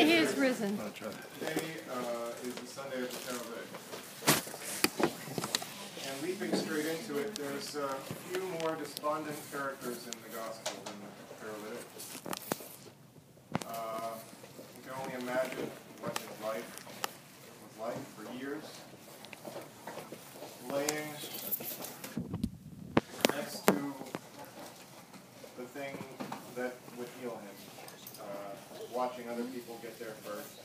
Surely he is risen. Today is the Sunday of the paralytic. And leaping straight into it, there's a few more despondent characters in the Gospel than the paralytic. You can only imagine what his life was like for years. Laying next to the thing that would heal him. Watching other people get there first.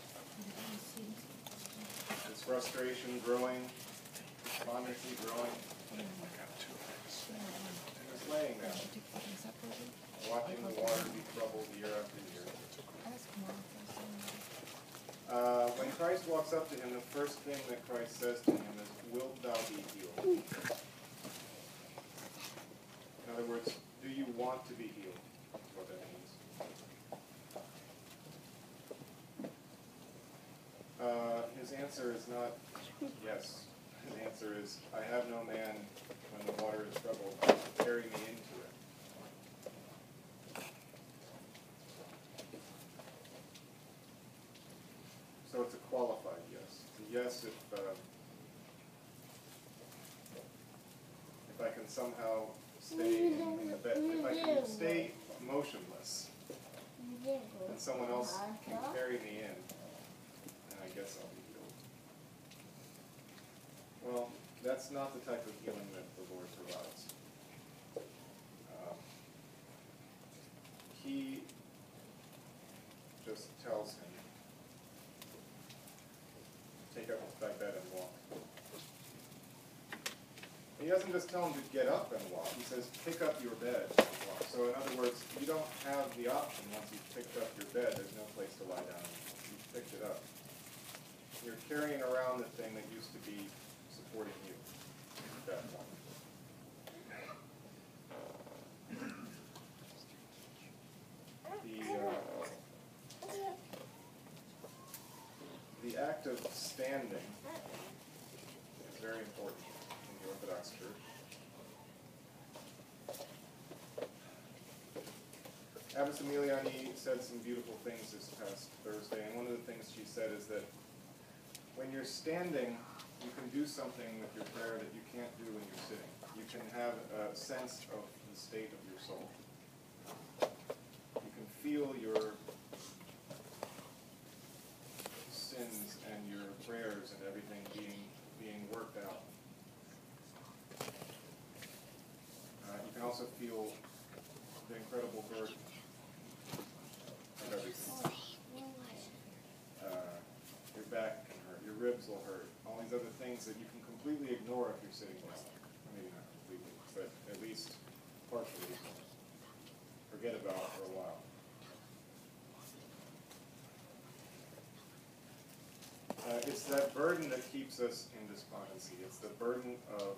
His frustration growing, despondency growing. He was laying there, watching the water be troubled year after year. When Christ walks up to him, the first thing that Christ says to him is, "Wilt thou be healed?" In other words, do you want to be healed? That's what that means. His answer is not yes. His answer is, I have no man when the water is troubled to carry me into it. So it's a qualified yes. It's a yes if I can somehow stay in the bed, if I can stay motionless, and someone else can carry me in, then I guess I'll be healed. Well, that's not the type of healing that the Lord provides. He just tells him, take up thy bed and walk. He doesn't just tell him to get up and walk. He says, pick up your bed and walk. So in other words, you don't have the option once you've picked up your bed. There's no place to lie down. You've picked it up. You're carrying around the thing that used to be supporting you at that point. The act of standing is very important in the Orthodox Church. Abbess Emiliani said some beautiful things this past Thursday, and one of the things she said is that when you're standing, you can do something with your prayer that you can't do when you're sitting. You can have a sense of the state of your soul. You can feel your sins and your prayers and everything being worked out. You can also feel the incredible burden of everything. Your back can hurt, your ribs will hurt, all these other things that you can completely ignore if you're sitting down. Maybe not completely, but at least partially forget about for a while. It's that burden that keeps us in despondency. It's the burden of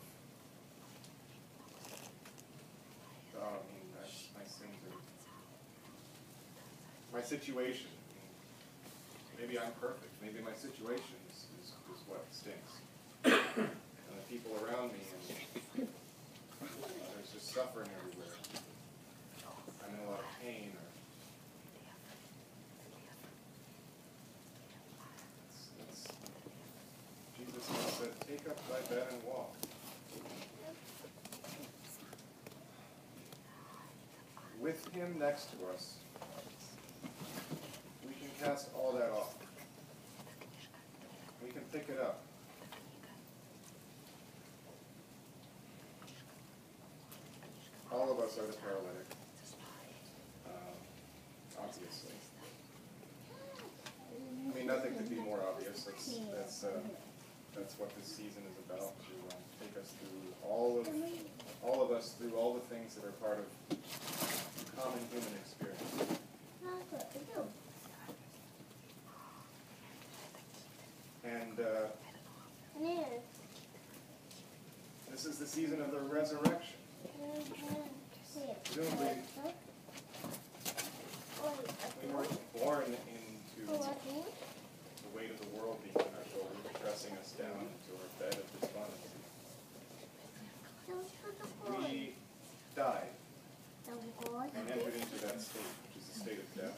my situation. Maybe I'm perfect. Maybe my situation is what stinks. And the people around me, and there's just suffering everywhere. I'm in a lot of pain. Jesus said, take up thy bed and walk. With him next to us, we can cast all that off. We can pick it up. All of us are the paralytic, obviously. I mean, nothing could be more obvious. That's what this season is about, to take us through all of us through all the things that are part of common human experience. And this is the season of the resurrection. Presumably, we weren't born into the weight of the world being on our shoulders, pressing us down into our bed of despondency. We died and entered into that state, which is the state of death.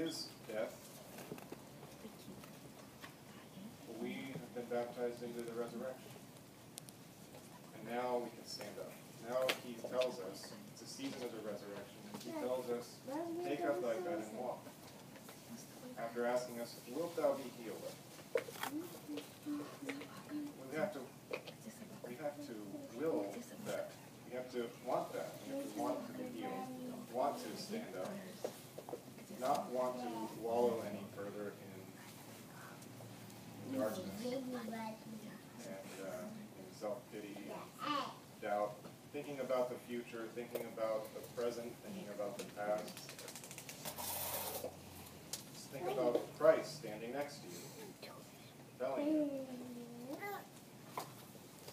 is death, we have been baptized into the resurrection. And now we can stand up. Now he tells us, it's a season of the resurrection, and he tells us, take up thy bed and walk. After asking us, wilt thou be healed? We have to will that. We have to want that. We have to want to be healed, want to stand up, not want to wallow any further in darkness and in self-pity, doubt, thinking about the future, thinking about the present, thinking about the past. Just think about Christ standing next to you, telling you,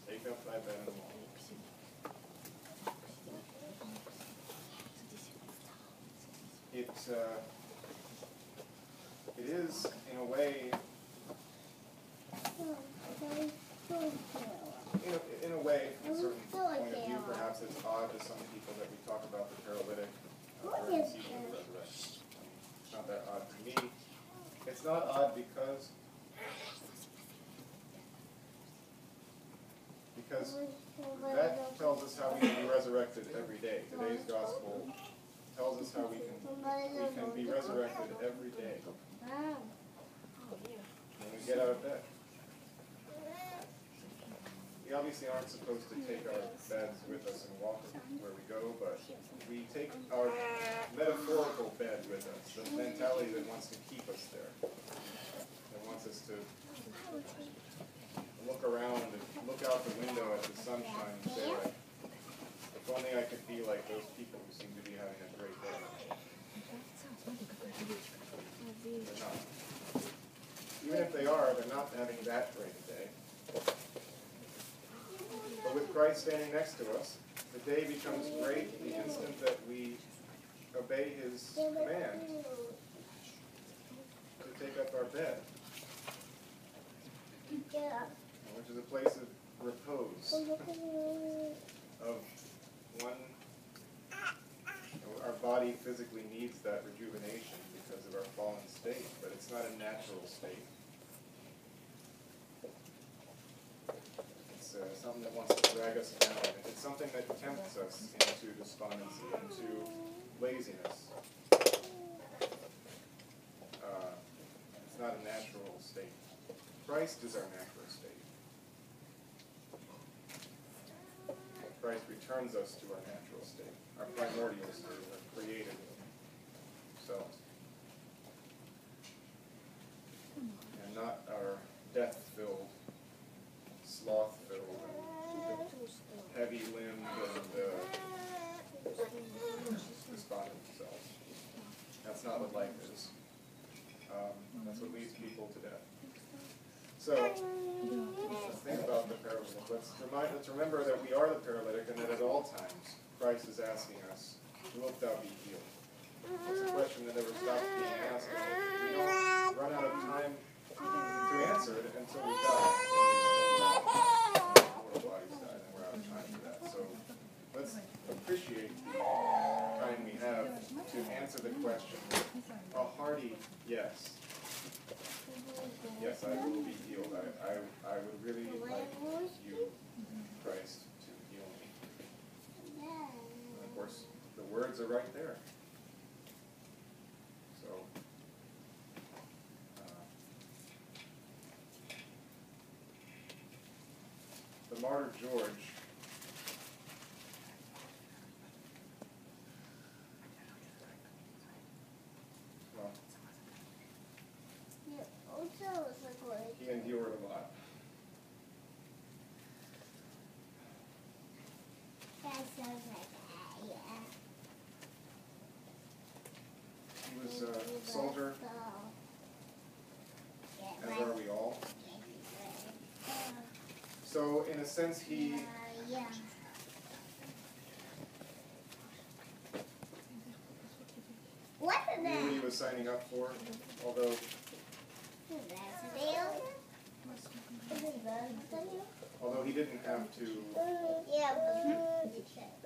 take up thy bed and walk. It is, in a way, in a way, from a certain point of view, perhaps it's odd to some people that we talk about the paralytic during the season of the resurrection. It's not that odd to me. It's not odd because that tells us how we can be resurrected every day. Today's gospel tells us how we can be resurrected every day when we get out of bed. We obviously aren't supposed to take our beds with us and walk where we go, but we take our metaphorical bed with us, the mentality that wants to keep us there, that wants us to look around and look out the window at the sunshine and say, like, if only I could be like those people who seem to be having a great day. They're not. Even if they are, they're not having that great a day. But with Christ standing next to us, the day becomes great the instant that we obey his command to take up our bed, which is a place of repose, of one, our body physically needs that rejuvenation because of our fallen state, but it's not a natural state. It's something that wants to drag us down. It's something that tempts us into despondency, into laziness. It's not a natural state. Christ is our natural state. Christ returns us to our natural state, our primordial state, our created selves, and not our death-filled, sloth-filled, heavy-limbed, and despondent selves. That's not what life is. That's what leads people to death. So, let's think about the paralytic. Let's remember that we are the paralytic and that at all times Christ is asking us, wilt thou be healed? It's a question that never stops being asked, and we don't run out of time to answer it until we die. Our bodies die, and we're out of time for that. So, let's appreciate the time we have to answer the question. A hearty yes. Yes, I will be healed. I would really like you, Christ, to heal me. And of course, the words are right there. So, the martyr George, well, he endured a lot. He was a soldier, as are we all. So, in a sense, he knew what he was signing up for, although he didn't have to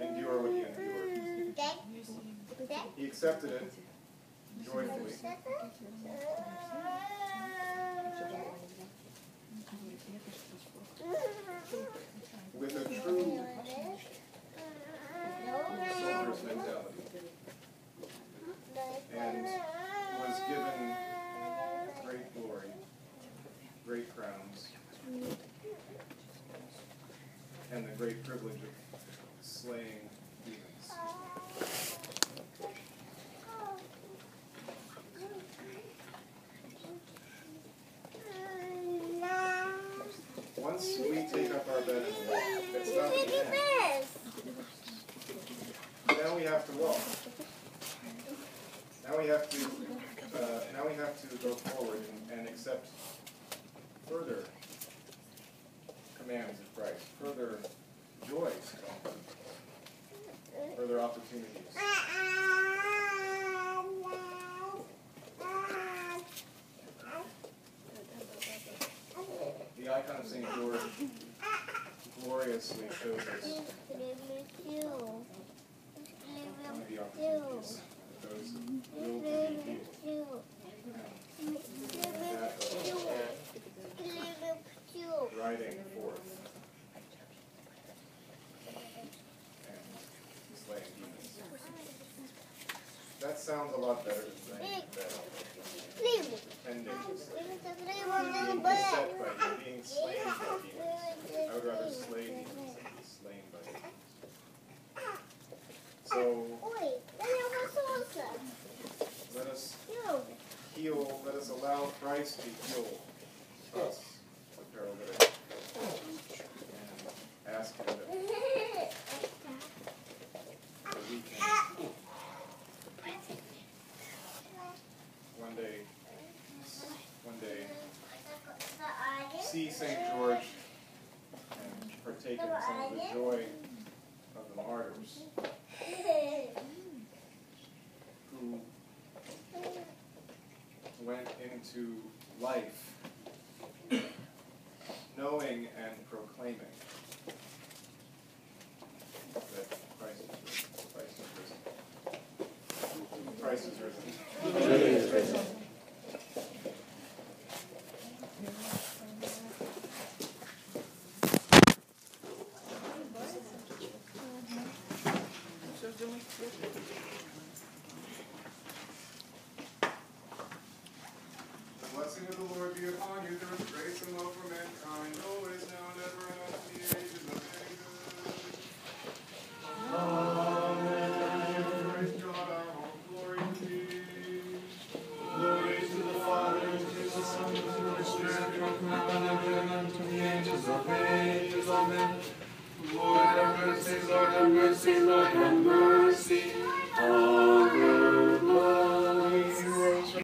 endure what he endured. He accepted it joyfully, with a true soldier's mentality, and was given great glory, great crowns, and the great privilege of slaying demons. Once we take up our bed and walk, it's not the end. Now we have to walk. Now we have to go forward and accept further commands of Christ, further joys, further opportunities. The icon of St. George gloriously shows us one of the opportunities for those who will be healed. Riding forth and slaying demons. That sounds a lot better than saying that ending being beset by demons, being slain by demons. I would rather slay demons than be slain by demons. So let us heal, let us allow Christ to heal us, the paralytic, and ask Him that we can one day see St. George and partake in some of the joy of the martyrs who went into life knowing and proclaiming that Christ is risen. Christ is risen. Christ is risen. The blessing of the Lord be upon you. There is grace and love for mankind, always, now, and ever, and unto the ages of